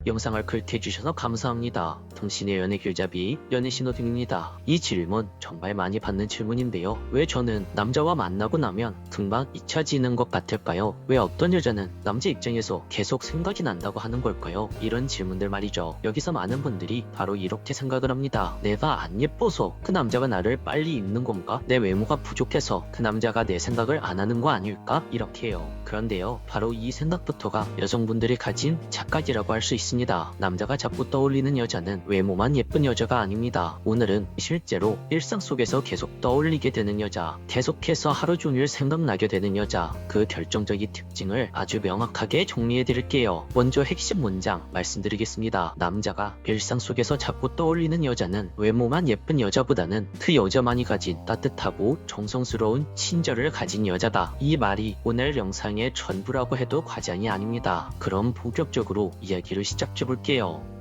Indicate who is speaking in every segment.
Speaker 1: 영상을 클릭해주셔서 감사합니다. 당신의 연애 길잡이 연애신호등입니다. 이 질문 정말 많이 받는 질문인데요. 왜 저는 남자와 만나고 나면 금방 잊혀지는 것 같을까요? 왜 어떤 여자는 남자 입장에서 계속 생각이 난다고 하는 걸까요? 이런 질문들 말이죠. 여기서 많은 분들이 바로 이렇게 생각을 합니다. 내가 안 예뻐서 그 남자가 나를 빨리 잊는 건가? 내 외모가 부족해서 그 남자가 내 생각을 안 하는 거 아닐까? 이렇게 해요. 그런데요, 바로 이 생각부터가 여성분들이 가진 착각이라고 할 수 있습니다. 남자가 자꾸 떠올리는 여자는 외모만 예쁜 여자가 아닙니다. 오늘은 실제로 일상 속에서 계속 떠올리게 되는 여자, 계속해서 하루 종일 생각나게 되는 여자, 그 결정적인 특징을 아주 명확하게 정리해 드릴게요. 먼저 핵심 문장 말씀드리겠습니다. 남자가 일상 속에서 자꾸 떠올리는 여자는 외모만 예쁜 여자보다는 그 여자만이 가진 따뜻하고 정성스러운 친절을 가진 여자다. 이 말이 오늘 영상의 전부라고 해도 과장이 아닙니다. 그럼 본격적으로 이야기를 시작해볼게요.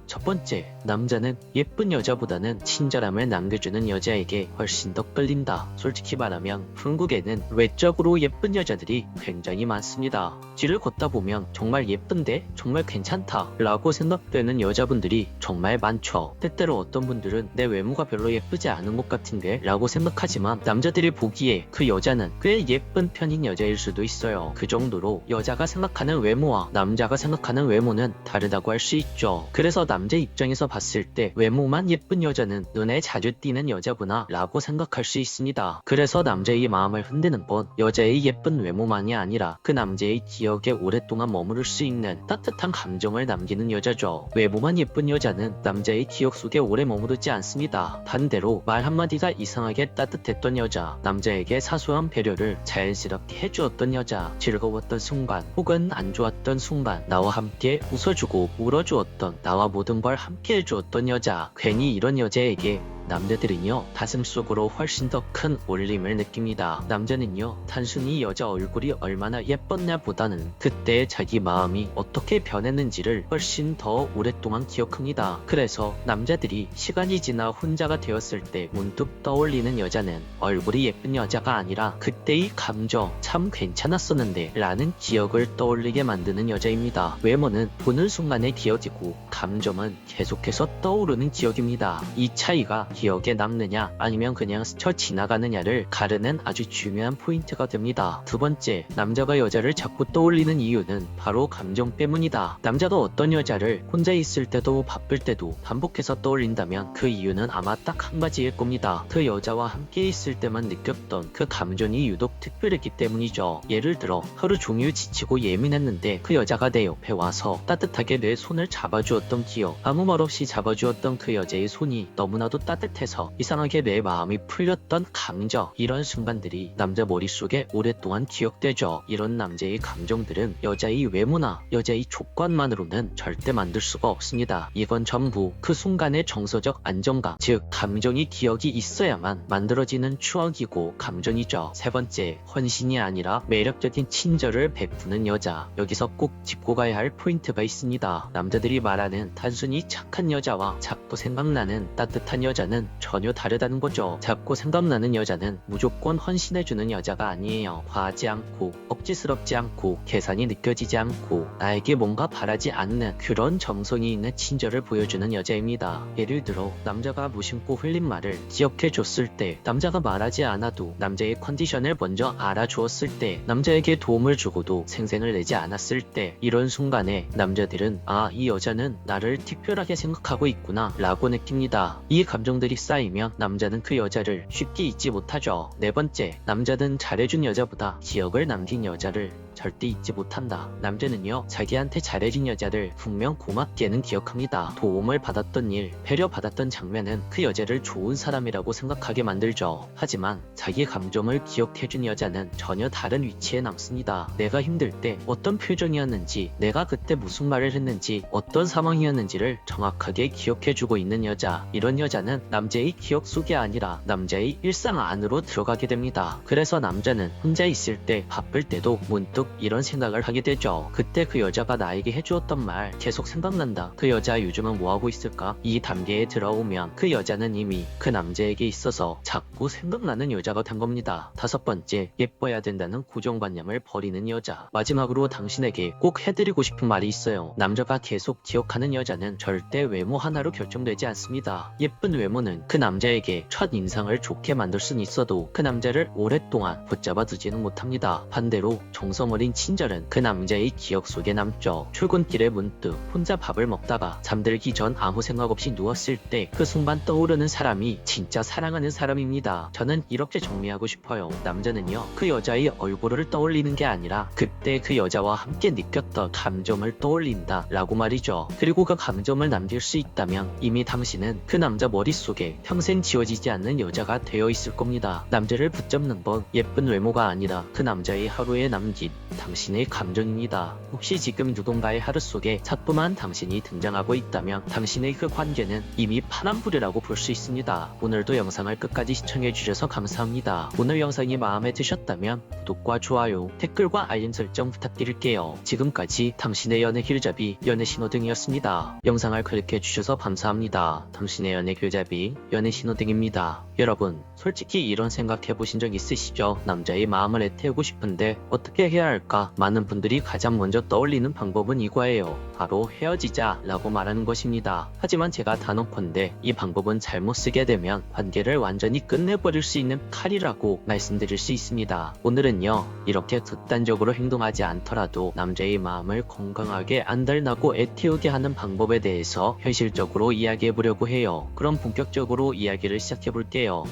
Speaker 1: 첫 번째, 남자는 예쁜 여자보다는 친절함을 남겨주는 여자에게 훨씬 더 끌린다. 솔직히 말하면 한국에는 외적으로 예쁜 여자들이 굉장히 많습니다. 길을 걷다 보면 정말 예쁜데 정말 괜찮다 라고 생각되는 여자분들이 정말 많죠. 때때로 어떤 분들은 내 외모가 별로 예쁘지 않은 것 같은데 라고 생각하지만 남자들이 보기에 그 여자는 꽤 예쁜 편인 여자일 수도 있어요. 그 정도로 여자가 생각하는 외모와 남자가 생각하는 외모는 다르다고 할 수 있죠. 그래서 남자 입장에서 봤을 때 외모만 예쁜 여자는 눈에 자주 띄는 여자구나 라고 생각할 수 있습니다. 그래서 남자의 마음을 흔드는 건 여자의 예쁜 외모만이 아니라 그 남자의 기억에 오랫동안 머무를 수 있는 따뜻한 감정을 남기는 여자죠. 외모만 예쁜 여자는 남자의 기억 속에 오래 머무르지 않습니다. 반대로 말 한마디가 이상하게 따뜻했던 여자, 남자에게 사소한 배려를 자연스럽게 해주었던 여자, 즐거웠던 순간 혹은 안 좋았던 순간 나와 함께 웃어주고 울어주었던, 나와 모든 걸 함께 해주었던 여자, 괜히 이런 여자에게 남자들은요 가슴속으로 훨씬 더 큰 울림을 느낍니다. 남자는요 단순히 여자 얼굴이 얼마나 예뻤냐 보다는 그때 자기 마음이 어떻게 변했는지를 훨씬 더 오랫동안 기억합니다. 그래서 남자들이 시간이 지나 혼자가 되었을 때 문득 떠올리는 여자는 얼굴이 예쁜 여자가 아니라 그때의 감정 참 괜찮았었는데 라는 기억을 떠올리게 만드는 여자입니다. 외모는 보는 순간에 기억이고 감정은 계속해서 떠오르는 기억입니다. 이 차이가 기억에 남느냐 아니면 그냥 스쳐 지나가느냐를 가르는 아주 중요한 포인트가 됩니다. 두 번째, 남자가 여자를 자꾸 떠올리는 이유는 바로 감정 때문이다. 남자가 어떤 여자를 혼자 있을 때도 바쁠 때도 반복해서 떠올린다면 그 이유는 아마 딱 한 가지일 겁니다. 그 여자와 함께 있을 때만 느꼈던 그 감정이 유독 특별했기 때문이죠. 예를 들어 하루 종일 지치고 예민했는데 그 여자가 내 옆에 와서 따뜻하게 내 손을 잡아주었던 기억, 아무 말 없이 잡아주었던 그 여자의 손이 너무나도 따뜻해서 이상하게 내 마음이 풀렸던 감정, 이런 순간들이 남자 머릿속에 오랫동안 기억되죠. 이런 남자의 감정들은 여자의 외모나 여자의 조건만으로는 절대 만들 수가 없습니다. 이건 전부 그 순간의 정서적 안정감, 즉 감정이 기억이 있어야만 만들어지는 추억이고 감정이죠. 세 번째, 헌신이 아니라 매력적인 친절을 베푸는 여자. 여기서 꼭 짚고 가야 할 포인트가 있습니다. 남자들이 말하는 단순히 착한 여자와 자꾸 생각나는 따뜻한 여자는 전혀 다르다는 거죠. 자꾸 생각나는 여자는 무조건 헌신해주는 여자가 아니에요. 과하지 않고 억지스럽지 않고 계산이 느껴지지 않고 나에게 뭔가 바라지 않는 그런 정성이 있는 친절을 보여주는 여자입니다. 예를 들어 남자가 무심코 흘린 말을 기억해줬을 때, 남자가 말하지 않아도 남자의 컨디션을 먼저 알아주었을 때, 남자에게 도움을 주고도 생생을 내지 않았을 때, 이런 순간에 남자들은 아, 이 여자는 나를 특별하게 생각하고 있구나 라고 느낍니다. 이 감정들이 쌓이면 남자는 그 여자를 쉽게 잊지 못하죠. 네 번째, 남자는 잘해준 여자보다 기억을 남긴 여자를 절대 잊지 못한다. 남자는요 자기한테 잘해준 여자를 분명 고맙게는 기억합니다. 도움을 받았던 일, 배려받았던 장면은 그 여자를 좋은 사람이라고 생각하게 만들죠. 하지만 자기 감정을 기억해준 여자는 전혀 다른 위치에 남습니다. 내가 힘들 때 어떤 표정이었는지, 내가 그때 무슨 말을 했는지, 어떤 상황이었는지를 정확하게 기억해주고 있는 여자, 이런 여자는 남자의 기억 속이 아니라 남자의 일상 안으로 들어가게 됩니다. 그래서 남자는 혼자 있을 때, 바쁠 때도 문득 문득 이런 생각을 하게 되죠. 그때 그 여자가 나에게 해주었던 말 계속 생각난다. 그 여자 요즘은 뭐하고 있을까? 이 단계에 들어오면 그 여자는 이미 그 남자에게 있어서 자꾸 생각나는 여자가 된 겁니다. 5번째, 예뻐야 된다는 고정관념을 버리는 여자. 마지막으로 당신에게 꼭 해드리고 싶은 말이 있어요. 남자가 계속 기억하는 여자는 절대 외모 하나로 결정되지 않습니다. 예쁜 외모는 그 남자에게 첫 인상을 좋게 만들 수는 있어도 그 남자를 오랫동안 붙잡아 두지는 못합니다. 반대로 정성 어린 친절은 그 남자의 기억 속에 남죠. 출근길에 문득 혼자 밥을 먹다가 잠들기 전 아무 생각 없이 누웠을 때 그 순간 떠오르는 사람이 진짜 사랑하는 사람입니다. 저는 이렇게 정리하고 싶어요. 남자는요, 그 여자의 얼굴을 떠올리는 게 아니라 그때 그 여자와 함께 느꼈던 감정을 떠올린다 라고 말이죠. 그리고 그 감정을 남길 수 있다면 이미 당신은 그 남자 머릿속에 평생 지워지지 않는 여자가 되어 있을 겁니다. 남자를 붙잡는 건 예쁜 외모가 아니라 그 남자의 하루에 남긴 당신의 감정입니다. 혹시 지금 누군가의 하루 속에 자꾸만 당신이 등장하고 있다면 당신의 그 관계는 이미 파란불이라고 볼 수 있습니다. 오늘도 영상을 끝까지 시청해주셔서 감사합니다. 오늘 영상이 마음에 드셨다면 구독과 좋아요, 댓글과 알림 설정 부탁드릴게요. 지금까지 당신의 연애 길잡이 연애신호등이었습니다. 영상을 클릭해주셔서 감사합니다. 당신의 연애 길잡이 연애신호등입니다. 여러분, 솔직히 이런 생각 해보신 적 있으시죠? 남자의 마음을 애태우고 싶은데 어떻게 해야 할까? 많은 분들이 가장 먼저 떠올리는 방법은 이거예요. 바로 헤어지자 라고 말하는 것입니다. 하지만 제가 단언컨대 이 방법은 잘못 쓰게 되면 관계를 완전히 끝내버릴 수 있는 칼이라고 말씀드릴 수 있습니다. 오늘은요, 이렇게 극단적으로 행동하지 않더라도 남자의 마음을 건강하게 안달나고 애태우게 하는 방법에 대해서 현실적으로 이야기해보려고 해요. 그럼 본격적으로 이야기를 시작해볼게요.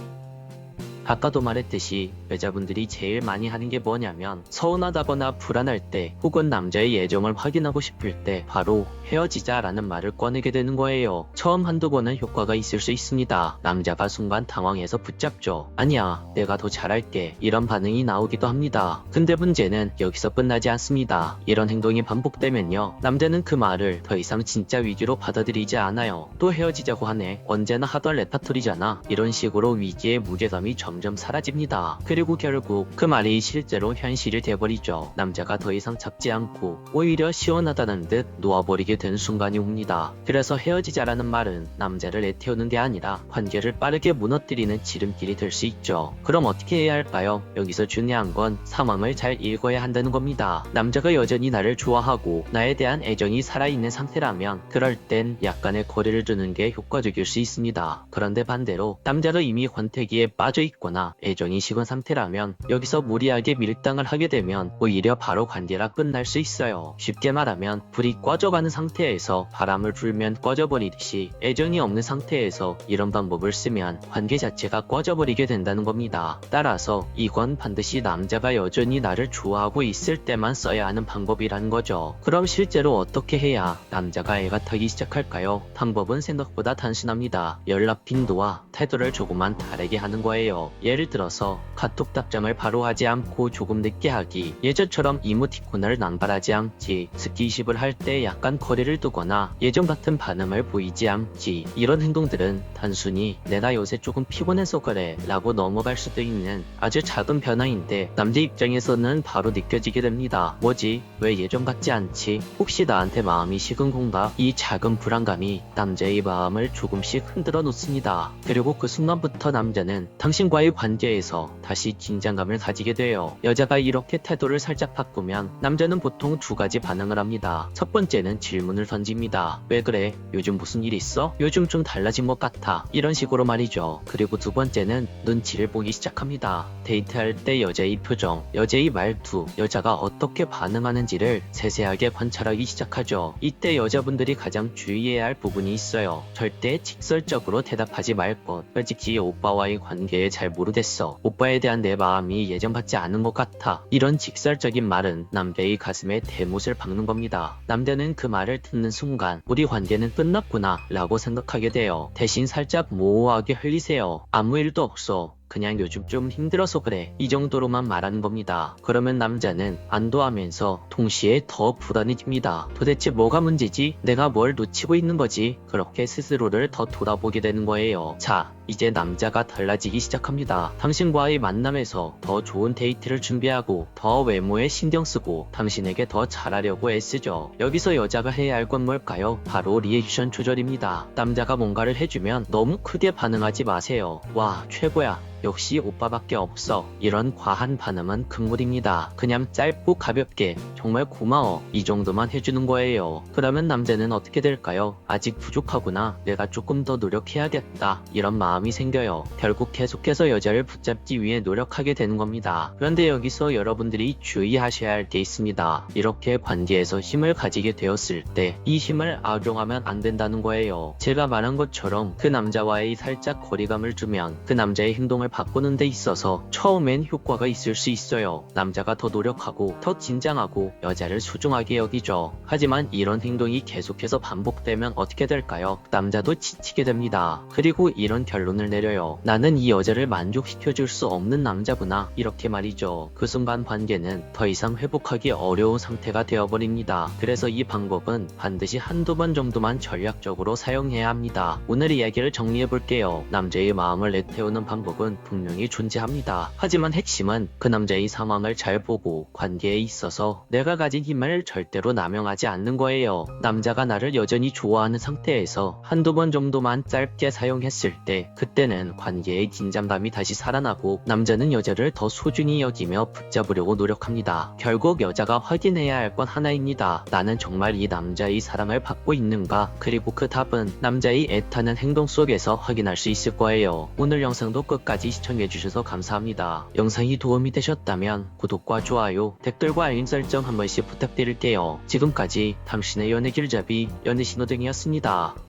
Speaker 1: 아까도 말했듯이 여자분들이 제일 많이 하는 게 뭐냐면 서운하다거나 불안할 때 혹은 남자의 애정을 확인하고 싶을 때 바로 헤어지자 라는 말을 꺼내게 되는 거예요. 처음 한두 번은 효과가 있을 수 있습니다. 남자가 순간 당황해서 붙잡죠. 아니야, 내가 더 잘할게, 이런 반응이 나오기도 합니다. 근데 문제는 여기서 끝나지 않습니다. 이런 행동이 반복되면요, 남자는 그 말을 더 이상 진짜 위기로 받아들이지 않아요. 또 헤어지자고 하네, 언제나 하던 레파토리잖아, 이런 식으로 위기의 무게감이 점점 사라집니다. 그리고 결국 그 말이 실제로 현실이 돼버리죠. 남자가 더 이상 잡지 않고 오히려 시원하다는 듯 놓아버리게 된 순간이 옵니다. 그래서 헤어지자라는 말은 남자를 애태우는 게 아니라 관계를 빠르게 무너뜨리는 지름길이 될 수 있죠. 그럼 어떻게 해야 할까요? 여기서 중요한 건 상황을 잘 읽어야 한다는 겁니다. 남자가 여전히 나를 좋아하고 나에 대한 애정이 살아있는 상태라면 그럴 땐 약간의 거리를 두는 게 효과적일 수 있습니다. 그런데 반대로 남자가 이미 권태기에 빠져있거나 애정이 식은 상태라면 여기서 무리하게 밀당을 하게 되면 오히려 바로 관계가 끝날 수 있어요. 쉽게 말하면 불이 꺼져가는 상태에서 바람을 불면 꺼져버리듯이 애정이 없는 상태에서 이런 방법을 쓰면 관계 자체가 꺼져버리게 된다는 겁니다. 따라서 이건 반드시 남자가 여전히 나를 좋아하고 있을 때만 써야 하는 방법이라는 거죠. 그럼 실제로 어떻게 해야 남자가 애가 타기 시작할까요? 방법은 생각보다 단순합니다. 연락 빈도와 태도를 조금만 다르게 하는 거예요. 예를 들어서 카톡 답장을 바로 하지 않고 조금 늦게 하기, 예전처럼 이모티콘을 남발하지 않기, 스킨십을 할 때 약간 거리를 두거나 예전 같은 반응을 보이지 않기. 이런 행동들은 단순히 내가 요새 조금 피곤해서 그래 라고 넘어갈 수도 있는 아주 작은 변화인데 남자 입장에서는 바로 느껴지게 됩니다. 뭐지? 왜 예전 같지 않지? 혹시 나한테 마음이 식은 건가? 이 작은 불안감이 남자의 마음을 조금씩 흔들어 놓습니다. 그리고 그 순간부터 남자는 당신과의 관계에서 다시 긴장감을 가지게 돼요. 여자가 이렇게 태도를 살짝 바꾸면 남자는 보통 두 가지 반응을 합니다. 첫 번째는 질문을 던집니다. 왜 그래? 요즘 무슨 일 있어? 요즘 좀 달라진 것 같아, 이런 식으로 말이죠. 그리고 두 번째는 눈치를 보기 시작합니다. 데이트할 때 여자의 표정, 여자의 말투, 여자가 어떻게 반응하는지를 세세하게 관찰하기 시작하죠. 이때 여자분들이 가장 주의해야 할 부분이 있어요. 절대 직설적으로 대답하지 말 것. 솔직히 오빠와의 관계에 잘 모르겠어, 오빠에 대한 내 마음이 예전 같지 않은 것 같아, 이런 직설적인 말은 남자의 가슴에 대못을 박는 겁니다. 남자는 그 말을 듣는 순간 우리 관계는 끝났구나 라고 생각하게 돼요. 대신 살짝 모호하게 흘리세요. 아무 일도 없어, 그냥 요즘 좀 힘들어서 그래. 이 정도로만 말하는 겁니다. 그러면 남자는 안도하면서 동시에 더 불안해집니다. 도대체 뭐가 문제지? 내가 뭘 놓치고 있는 거지? 그렇게 스스로를 더 돌아보게 되는 거예요. 자, 이제 남자가 달라지기 시작합니다. 당신과의 만남에서 더 좋은 데이트를 준비하고 더 외모에 신경 쓰고 당신에게 더 잘하려고 애쓰죠. 여기서 여자가 해야 할 건 뭘까요? 바로 리액션 조절입니다. 남자가 뭔가를 해주면 너무 크게 반응하지 마세요. 와, 최고야. 역시 오빠밖에 없어. 이런 과한 반응은 금물입니다. 그냥 짧고 가볍게 정말 고마워 이 정도만 해주는 거예요. 그러면 남자는 어떻게 될까요? 아직 부족하구나. 내가 조금 더 노력해야겠다. 이런 마음이 생겨요. 결국 계속해서 여자를 붙잡기 위해 노력하게 되는 겁니다. 그런데 여기서 여러분들이 주의하셔야 할 게 있습니다. 이렇게 관계에서 힘을 가지게 되었을 때 이 힘을 악용하면 안 된다는 거예요. 제가 말한 것처럼 그 남자와의 살짝 거리감을 두면 그 남자의 행동을 바꾸는 데 있어서 처음엔 효과가 있을 수 있어요. 남자가 더 노력하고 더 긴장하고 여자를 소중하게 여기죠. 하지만 이런 행동이 계속해서 반복되면 어떻게 될까요? 남자도 지치게 됩니다. 그리고 이런 결론을 내려요. 나는 이 여자를 만족시켜줄 수 없는 남자구나. 이렇게 말이죠. 그 순간 관계는 더 이상 회복하기 어려운 상태가 되어버립니다. 그래서 이 방법은 반드시 한두 번 정도만 전략적으로 사용해야 합니다. 오늘 이야기를 정리해볼게요. 남자의 마음을 내태우는 방법은 분명히 존재합니다. 하지만 핵심은 그 남자의 상황을 잘 보고 관계에 있어서 내가 가진 힘을 절대로 남용하지 않는 거예요. 남자가 나를 여전히 좋아하는 상태에서 한두 번 정도만 짧게 사용했을 때 그때는 관계의 긴장감이 다시 살아나고 남자는 여자를 더 소중히 여기며 붙잡으려고 노력합니다. 결국 여자가 확인해야 할 건 하나입니다. 나는 정말 이 남자의 사랑을 받고 있는가? 그리고 그 답은 남자의 애타는 행동 속에서 확인할 수 있을 거예요. 오늘 영상도 끝까지 시청해주셔서 감사합니다. 영상이 도움이 되셨다면 구독과 좋아요, 댓글과 알림 설정 한 번씩 부탁드릴게요. 지금까지 당신의 연애 길잡이 연애신호등이었습니다.